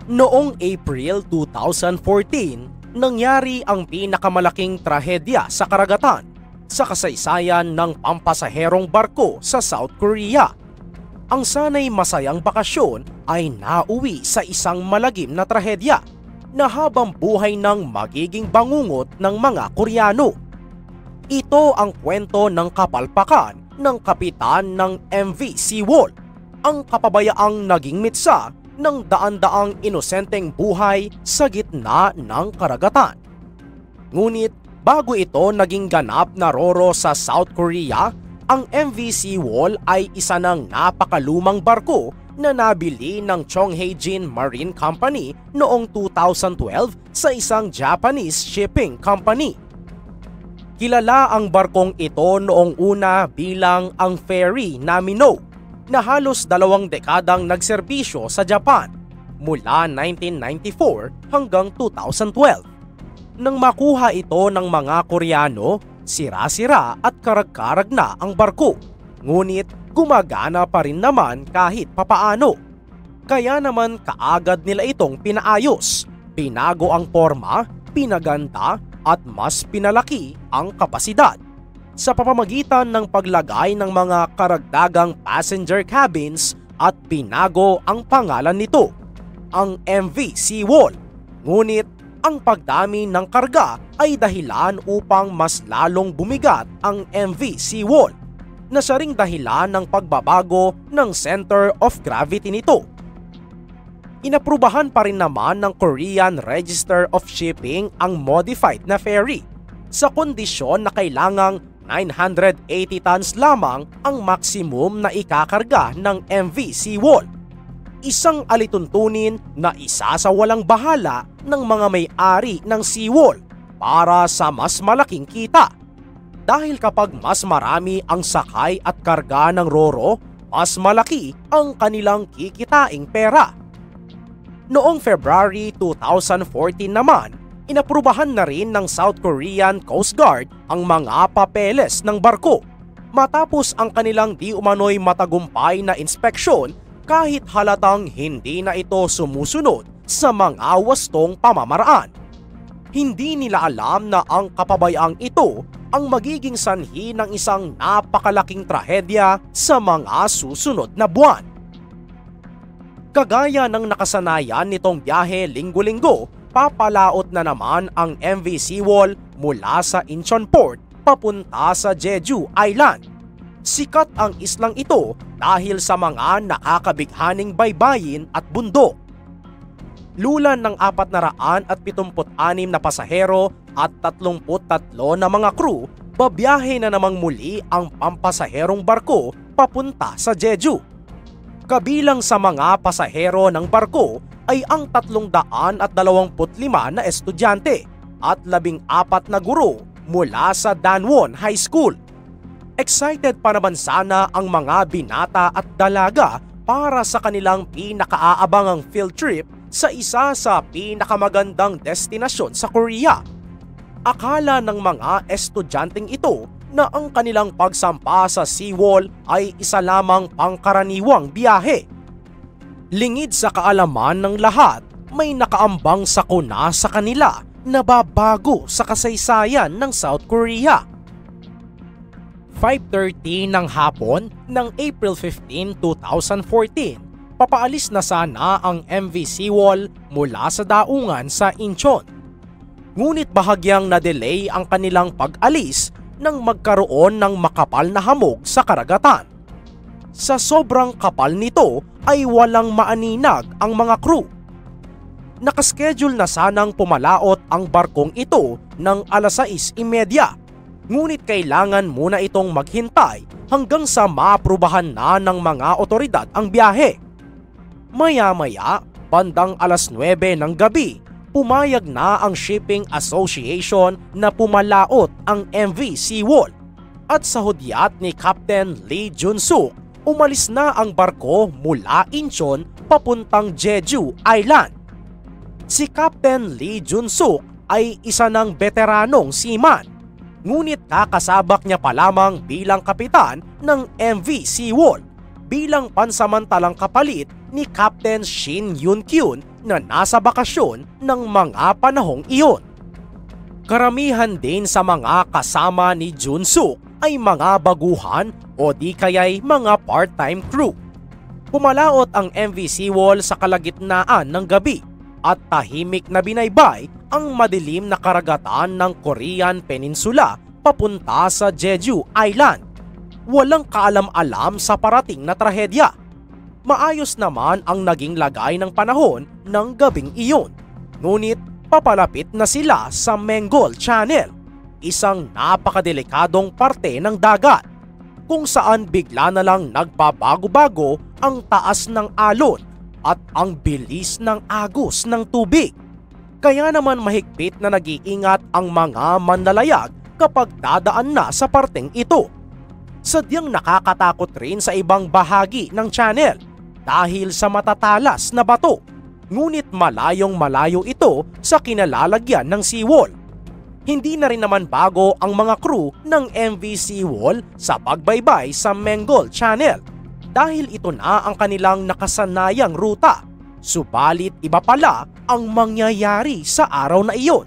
Noong April 2014, nangyari ang pinakamalaking trahedya sa karagatan sa kasaysayan ng pampasaherong barko sa South Korea. Ang sanay masayang bakasyon ay nauwi sa isang malagim na trahedya na habang buhay ng magiging bangungot ng mga Koreano. Ito ang kwento ng kapalpakan ng kapitan ng MV Seawol, ang kapabayaang naging mitsa ng daan-daang inosenteng buhay sa gitna ng karagatan. Ngunit bago ito naging ganap na roro sa South Korea, ang MV Seawol ay isa ng napakalumang barko na nabili ng Chonghaejin Marine Company noong 2012 sa isang Japanese shipping company. Kilala ang barkong ito noong una bilang ang Ferry Namino, na halos 2 dekadang nagserbisyo sa Japan mula 1994 hanggang 2012. Nang makuha ito ng mga Koreano, sira-sira at karag-karag na ang barko. Ngunit gumagana pa rin naman kahit papaano. Kaya naman kaagad nila itong pinaayos, pinago ang forma, pinaganda at mas pinalaki ang kapasidad sa pamamagitan ng paglagay ng mga karagdagang passenger cabins at binago ang pangalan nito, ang MV Seawol. Ngunit ang pagdami ng karga ay dahilan upang mas lalong bumigat ang MV Seawol, na siya ring dahilan ng pagbabago ng center of gravity nito. Inaprubahan pa rin naman ng Korean Register of Shipping ang modified na ferry sa kondisyon na kailangang 980 tons lamang ang maximum na ikakarga ng MV Seawol. Isang alituntunin na isa sa walang bahala ng mga may-ari ng Seawol para sa mas malaking kita. Dahil kapag mas marami ang sakay at karga ng roro, mas malaki ang kanilang kikitaing pera. Noong February 2014 naman, inaprubahan na rin ng South Korean Coast Guard ang mga papeles ng barko matapos ang kanilang di umano'y matagumpay na inspeksyon kahit halatang hindi na ito sumusunod sa mga wastong pamamaraan. Hindi nila alam na ang kapabayaang ito ang magiging sanhi ng isang napakalaking trahedya sa mga susunod na buwan. Kagaya ng nakasanayan nitong biyahe linggo-linggo, papalaot na naman ang MV Seawol mula sa Incheon Port papunta sa Jeju Island. Sikat ang islang ito dahil sa mga nakakabighaning baybayin at bundok. Lulan ng 476 na pasahero at 33 na mga crew, babiyahe na namang muli ang pampasaherong barko papunta sa Jeju. Kabilang sa mga pasahero ng barko ay ang 325 na estudyante at 14 na guro mula sa Danwon High School. Excited pa naman sana ang mga binata at dalaga para sa kanilang pinakaaabangang field trip sa isa sa pinakamagandang destinasyon sa Korea. Akala ng mga estudyanteng ito na ang kanilang pagsampa sa Seawol ay isa lamang pangkaraniwang biyahe. Lingid sa kaalaman ng lahat, may nakaambang sakuna sa kanila na babago sa kasaysayan ng South Korea. 5:30 ng hapon ng April 15, 2014, papaalis na sana ang MV Seawol mula sa daungan sa Incheon. Ngunit bahagyang na-delay ang kanilang pag-alis nang magkaroon ng makapal na hamog sa karagatan. Sa sobrang kapal nito ay walang maaninag ang mga crew. Nakaschedule na sanang pumalaot ang barkong ito ng 6:30, ngunit kailangan muna itong maghintay hanggang sa maaprubahan na ng mga otoridad ang biyahe. Maya-maya, bandang 9:00 ng gabi, pumayag na ang Shipping Association na pumalaot ang MV Seawol at sa hudyat ni Captain Lee Jun-suk, umalis na ang barko mula Incheon papuntang Jeju Island. Si Captain Lee Jun-suk ay isa ng veteranong seaman, ngunit kakasabak niya pa lamang bilang kapitan ng MV Seawol bilang pansamantalang kapalit ni Captain Shin Yoon-kyun na nasa bakasyon ng mga panahong iyon. Karamihan din sa mga kasama ni Jun-suk ay mga baguhan o di kaya'y mga part-time crew. Pumalaot ang MV Seawall sa kalagitnaan ng gabi at tahimik na binaybay ang madilim na karagatan ng Korean Peninsula papunta sa Jeju Island. Walang kaalam-alam sa parating na trahedya. Maayos naman ang naging lagay ng panahon ng gabing iyon. Ngunit papalapit na sila sa Menggol Channel, isang napakadelikadong parte ng dagat, kung saan bigla na lang nagbabago-bago ang taas ng alon at ang bilis ng agos ng tubig. Kaya naman mahigpit na nag-iingat ang mga manlalayag kapag dadaan na sa parteng ito. Sadyang nakakatakot rin sa ibang bahagi ng channel dahil sa matatalas na bato, ngunit malayong malayo ito sa kinalalagyan ng seawall. Hindi na rin naman bago ang mga crew ng MV Seawall sa pagbaybay sa Menggol Channel dahil ito na ang kanilang nakasanayang ruta. Subalit iba pala ang mangyayari sa araw na iyon.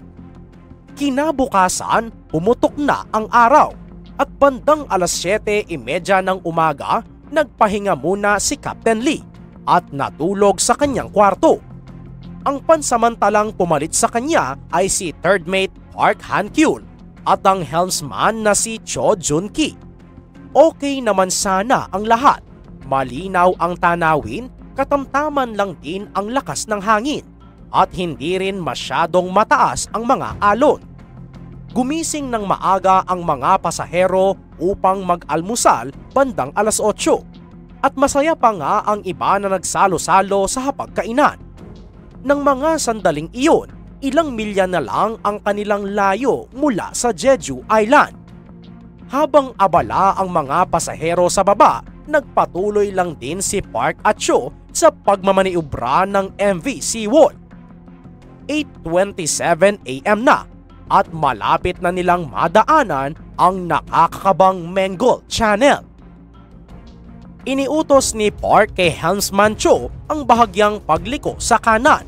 Kinabukasan, pumutok na ang araw at bandang alas 7:30 ng umaga, nagpahinga muna si Captain Lee at natulog sa kanyang kwarto. Ang pansamantalang pumalit sa kanya ay si third mate Park Han-kyul at ang helmsman na si Cho Jun-ki. Okay naman sana ang lahat. Malinaw ang tanawin, katamtaman lang din ang lakas ng hangin at hindi rin masyadong mataas ang mga alon. Gumising ng maaga ang mga pasahero upang mag-almusal bandang alas 8 at masaya pa nga ang iba na nagsalo-salo sa hapagkainan. Nang mga sandaling iyon, ilang milya na lang ang kanilang layo mula sa Jeju Island. Habang abala ang mga pasahero sa baba, nagpatuloy lang din si Park at Cho sa pagmamaniobra ng MV Seawall. 8:27 AM na at malapit na nilang madaanan ang nakakakabang Menggol Channel. Iniutos ni Park kay helmsman Cho ang bahagyang pagliko sa kanan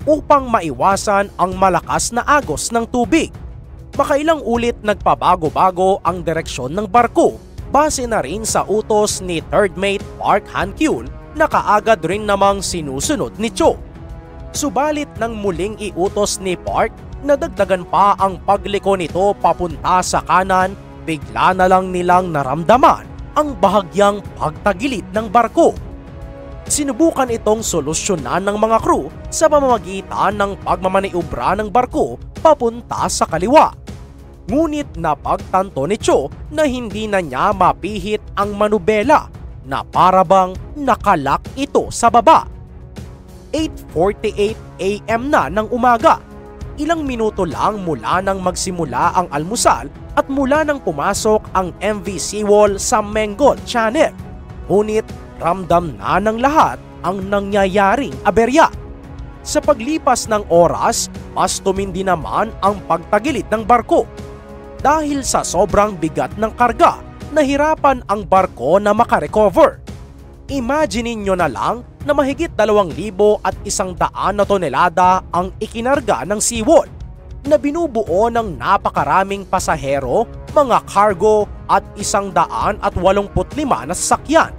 upang maiwasan ang malakas na agos ng tubig. Makailang ulit nagpabago-bago ang direksyon ng barko base na rin sa utos ni third mate Park Han-kyul na kaagad rin namang sinusunod ni Cho. Subalit nang muling iutos ni Park, nadagdagan pa ang pagliko nito papunta sa kanan, bigla na lang nilang naramdaman ang bahagyang pagtagilid ng barko. Sinubukan itong solusyonan ng mga crew sa pamamagitan ng pagmamaniobra ng barko papunta sa kaliwa. Ngunit napagtanto ni Cho na hindi na niya mapihit ang manubela na parabang nakalak ito sa baba. 8:48 AM na ng umaga. Ilang minuto lang mula nang magsimula ang almusal at mula nang pumasok ang MV Seawall sa Menggol Channel. Ngunit ramdam na ng lahat ang nangyayaring aberya. Sa paglipas ng oras, mas tumindi naman ang pagtagilid ng barko. Dahil sa sobrang bigat ng karga, nahirapan ang barko na makarecover. Imaginin nyo na lang na mahigit 2,100 na tonelada ang ikinarga ng Seawall na binubuo ng napakaraming pasahero, mga cargo at 185 na sasakyan.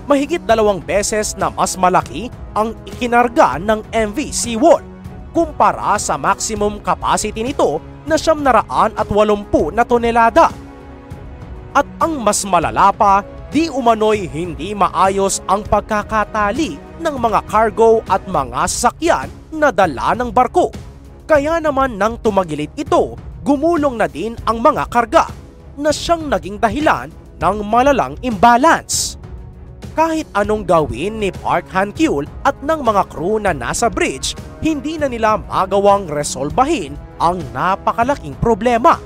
Mahigit 2 beses na mas malaki ang ikinarga ng MV Seawall kumpara sa maximum capacity nito na 780 na tonelada. At ang mas malala pa, di umano'y hindi maayos ang pagkakatali ng mga cargo at mga sasakyan na dala ng barko. Kaya naman nang tumagilid ito, gumulong na din ang mga karga na siyang naging dahilan ng malalang imbalance. Kahit anong gawin ni Park Han-kyul at ng mga crew na nasa bridge, hindi na nila magawang resolbahin ang napakalaking problema.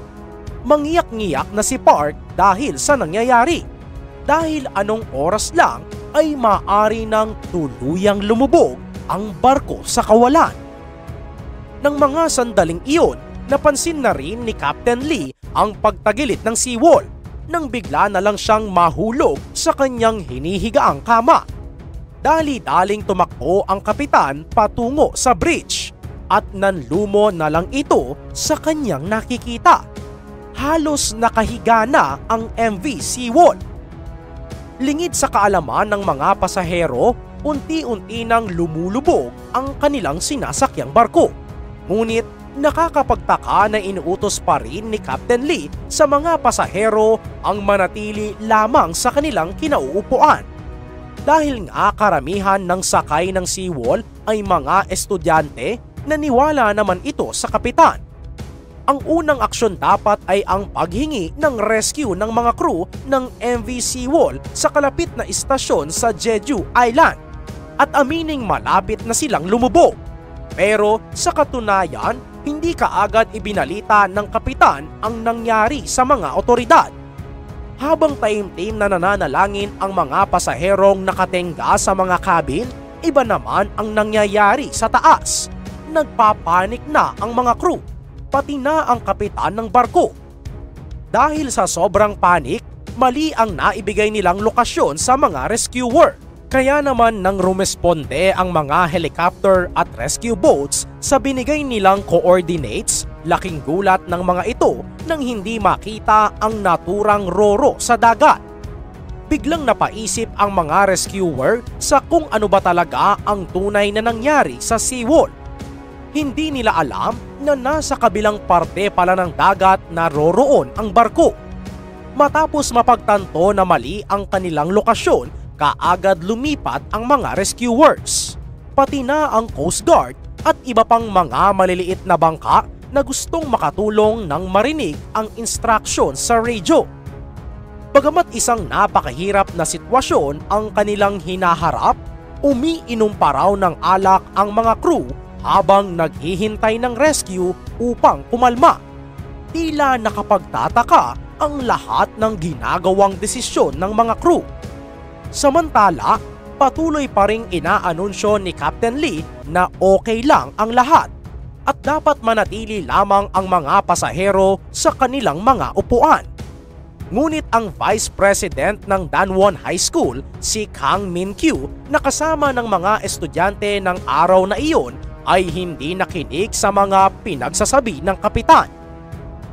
Mangiyak-ngiyak na si Park dahil sa nangyayari. Dahil anong oras lang ay maaari nang tuluyang lumubog ang barko sa kawalan. Nang mga sandaling iyon, napansin na rin ni Captain Lee ang pagtagilid ng seawall nang bigla na lang siyang mahulog sa kanyang hinihigaang kama. Dali-daling tumakbo ang kapitan patungo sa bridge at nanlumo na lang ito sa kanyang nakikita. Halos nakahiga na ang MV Seawall. Lingid sa kaalaman ng mga pasahero, unti-unti nang lumulubog ang kanilang sinasakyang barko. Ngunit nakakapagtaka na inuutos pa rin ni Captain Lee sa mga pasahero ang manatili lamang sa kanilang kinauupuan. Dahil nga karamihan ng sakay ng Seawall ay mga estudyante, naniwala naman ito sa kapitan. Ang unang aksyon dapat ay ang paghingi ng rescue ng mga crew ng MV Seawall sa kalapit na istasyon sa Jeju Island at amining malapit na silang lumubog. Pero sa katunayan, hindi kaagad ibinalita ng kapitan ang nangyari sa mga otoridad. Habang taimtim na nananalangin ang mga pasaherong nakatenga sa mga cabin, iba naman ang nangyayari sa taas. Nagpapanik na ang mga crew, pati na ang kapitan ng barko. Dahil sa sobrang panik, mali ang naibigay nilang lokasyon sa mga rescuer. Kaya naman nang rumesponde ang mga helicopter at rescue boats sa binigay nilang coordinates, laking gulat ng mga ito nang hindi makita ang naturang roro sa dagat. Biglang napaisip ang mga rescuer sa kung ano ba talaga ang tunay na nangyari sa Seawall. Hindi nila alam na nasa kabilang parte pala ng dagat na roroon ang barko. Matapos mapagtanto na mali ang kanilang lokasyon, kaagad lumipat ang mga rescuers, pati na ang Coast Guard at iba pang mga maliliit na bangka na gustong makatulong nang marinig ang instruction sa radyo. Bagamat isang napakahirap na sitwasyon ang kanilang hinaharap, umiinom pa raw ng alak ang mga crew habang naghihintay ng rescue upang kumalma. Tila nakapagtataka ang lahat ng ginagawang desisyon ng mga crew. Samantala, patuloy pa ring inaanunsyo ni Captain Lee na okay lang ang lahat at dapat manatili lamang ang mga pasahero sa kanilang mga upuan. Ngunit ang Vice President ng Danwon High School, si Kang Min-kyu, na kasama ng mga estudyante ng araw na iyon ay hindi nakinig sa mga pinagsasabi ng kapitan.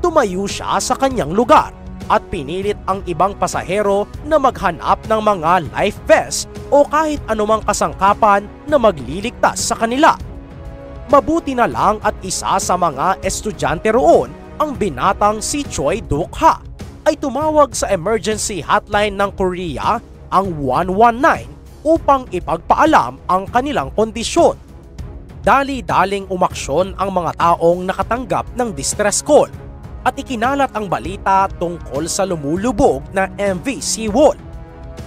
Tumayo siya sa kanyang lugar at pinilit ang ibang pasahero na maghanap ng mga life vest o kahit anumang kasangkapan na magliligtas sa kanila. Mabuti na lang at isa sa mga estudyante roon, ang binatang si Choi Duk-ha, ay tumawag sa emergency hotline ng Korea, ang 119, upang ipagpaalam ang kanilang kondisyon. Dali-daling umaksyon ang mga taong nakatanggap ng distress call at ikinalat ang balita tungkol sa lumulubog na MV Seawall.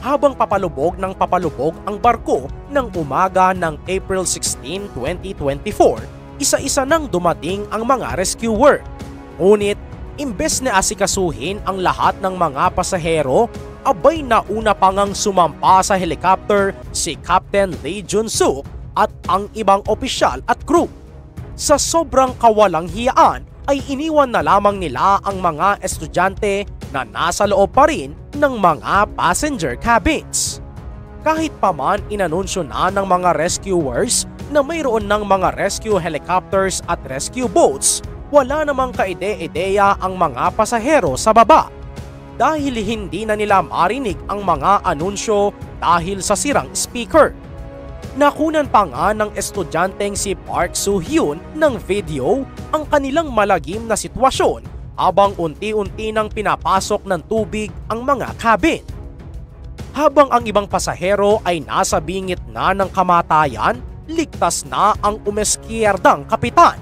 Habang papalubog ng papalubog ang barko ng umaga ng April 16, 2024, isa-isa nang dumating ang mga rescuer. Ngunit, imbes na asikasuhin ang lahat ng mga pasahero, abay nauna pa ngang sumampa sa helicopter si Captain Lee Jun-suk at ang ibang opisyal at crew. Sa sobrang kawalang hiyaan, ay iniwan na lamang nila ang mga estudyante na nasa loob pa rin ng mga passenger cabins. Kahit pa man inanunsyo na ng mga rescuers na mayroon ng mga rescue helicopters at rescue boats, wala namang kaide-ideya ang mga pasahero sa baba dahil hindi na nila marinig ang mga anunsyo dahil sa sirang speaker. Nakunan pa nga ng estudyanteng si Park Soo-hyun ng video ang kanilang malagim na sitwasyon habang unti-unti nang pinapasok ng tubig ang mga cabin. Habang ang ibang pasahero ay nasa bingit na ng kamatayan, ligtas na ang umeskiyerdang kapitan.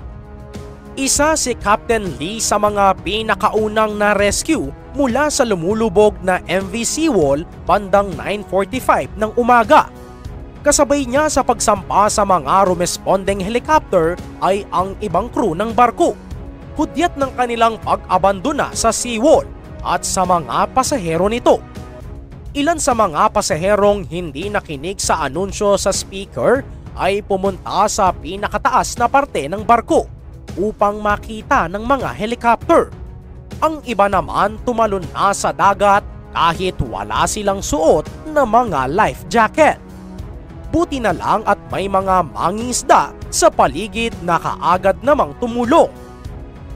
Isa si Captain Lee sa mga pinakaunang na-rescue mula sa lumulubog na MV Seawall bandang 9:45 ng umaga. Kasabay niya sa pagsampa sa mga rumesponding helicopter ay ang ibang crew ng barko. Hudyat ng kanilang pag-abandona sa Seawall at sa mga pasahero nito. Ilan sa mga pasaherong hindi nakinig sa anunsyo sa speaker ay pumunta sa pinakataas na parte ng barko upang makita ng mga helicopter. Ang iba naman tumalon na sa dagat kahit wala silang suot na mga life jacket. Buti na lang at may mga mangingisda sa paligid na kaagad namang tumulong.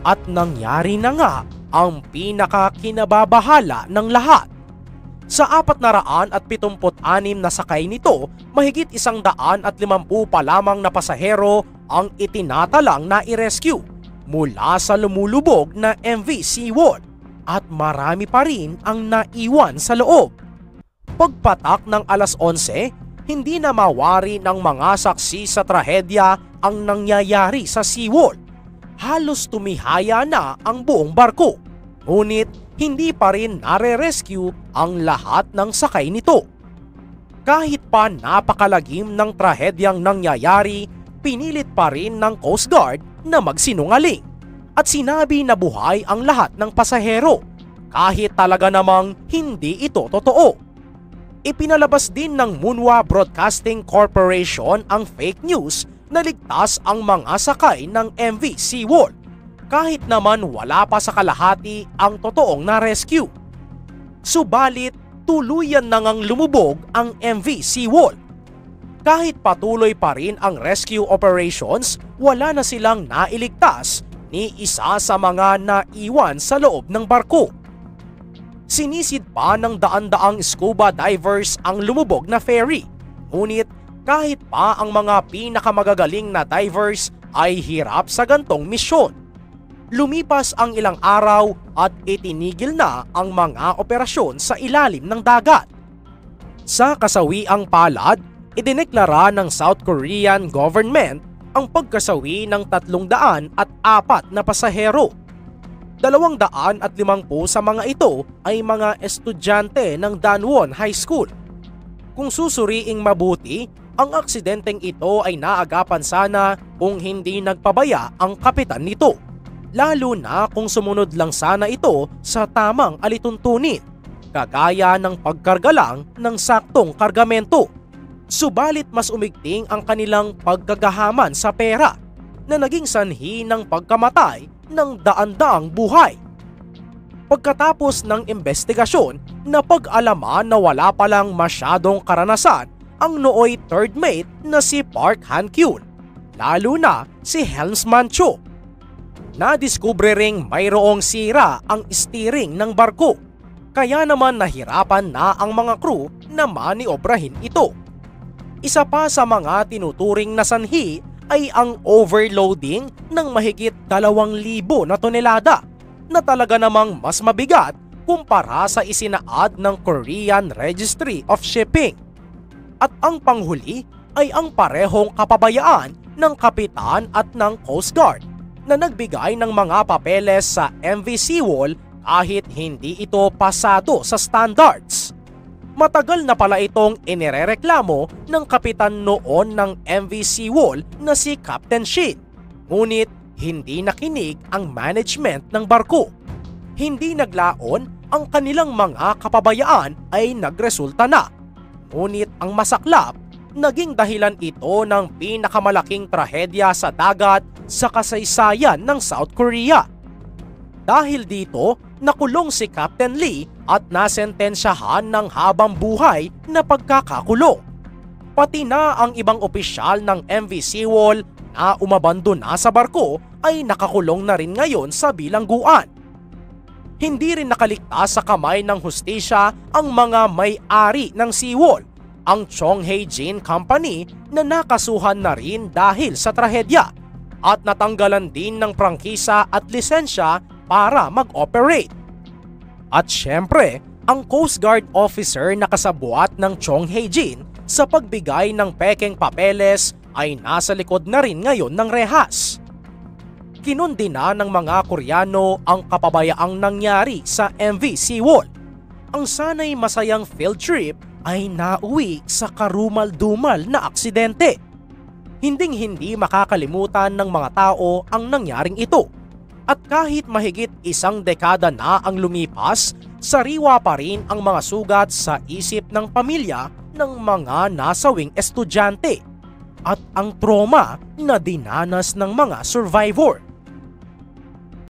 At nangyari na nga ang pinakakinababahala ng lahat. Sa 476 na sakay nito, mahigit 150 pa lamang na pasahero ang itinatalang na i-rescue mula sa lumulubog na MV Seawall at marami pa rin ang naiwan sa loob. Pagpatak ng alas 11, hindi na mawari ng mga saksi sa trahedya ang nangyayari sa Seawall. Halos tumihaya na ang buong barko, ngunit hindi pa rin nare-rescue ang lahat ng sakay nito. Kahit pa napakalagim ng trahedyang nangyayari, pinilit pa rin ng Coast Guard na magsinungaling at sinabi na buhay ang lahat ng pasahero kahit talaga namang hindi ito totoo. Ipinalabas din ng Munhwa Broadcasting Corporation ang fake news na ligtas ang mga sakay ng MV Seawall kahit naman wala pa sa kalahati ang totoong na-rescue. Subalit tuluyan na ngang lumubog ang MV Seawall. Kahit patuloy pa rin ang rescue operations, wala na silang nailigtas ni isa sa mga naiwan sa loob ng barko. Sinisid pa ng daan-daang scuba divers ang lumubog na ferry, ngunit kahit pa ang mga pinakamagagaling na divers ay hirap sa gantong misyon. Lumipas ang ilang araw at itinigil na ang mga operasyon sa ilalim ng dagat. Sa kasawiang palad, idineklara ng South Korean government ang pagkasawi ng 304 na pasahero. 250 sa mga ito ay mga estudyante ng Danwon High School. Kung susuriing mabuti, ang aksidenteng ito ay naagapan sana kung hindi nagpabaya ang kapitan nito. Lalo na kung sumunod lang sana ito sa tamang alituntunin, kagaya ng pagkarga lang ng saktong kargamento. Subalit mas umigting ang kanilang pagkagahaman sa pera na naging sanhi ng pagkamatay ng daan-daang buhay. Pagkatapos ng investigasyon, napag-alaman na wala palang masyadong karanasan ang nooy third mate na si Park Han-kyun, lalo na si Helmsman Cho. Nadiskubre ring mayroong sira ang steering ng barko, kaya naman nahirapan na ang mga crew na maniobrahin ito. Isa pa sa mga tinuturing na sanhi ay ang overloading ng mahigit 2,000 na tonelada na talaga namang mas mabigat kumpara sa isinaad ng Korean Registry of Shipping. At ang panghuli ay ang parehong kapabayaan ng kapitan at ng Coast Guard na nagbigay ng mga papeles sa MV Seawall kahit hindi ito pasado sa standards. Matagal na pala itong inirereklamo ng kapitan noon ng MV Seawall na si Captain Shin. Ngunit hindi nakinig ang management ng barko. Hindi naglaon, ang kanilang mga kapabayaan ay nagresulta na. Ngunit ang masaklap, naging dahilan ito ng pinakamalaking trahedya sa dagat sa kasaysayan ng South Korea. Dahil dito, nakulong si Captain Lee at nasentensyahan ng habang buhay na pagkakakulong. Pati na ang ibang opisyal ng MV Seawall na umabando na sa barko ay nakakulong na rin ngayon sa bilangguan. Hindi rin nakaligtas sa kamay ng hustisya ang mga may-ari ng Seawall, ang Chonghae Jin Company na nakasuhan na rin dahil sa trahedya at natanggalan din ng prangkisa at lisensya para mag-operate. At syempre, ang Coast Guard officer na kasabuat ng Chonghae Jin sa pagbigay ng pekeng papeles ay nasa likod na rin ngayon ng rehas. Kinundina ng mga Koreano ang kapabayaang nangyari sa MV Seawall. Ang sanay masayang field trip ay nauwi sa karumal-dumal na aksidente. Hinding-hindi makakalimutan ng mga tao ang nangyaring ito. At kahit mahigit 1 dekada na ang lumipas, sariwa pa rin ang mga sugat sa isip ng pamilya ng mga nasawing estudyante at ang trauma na dinanas ng mga survivor.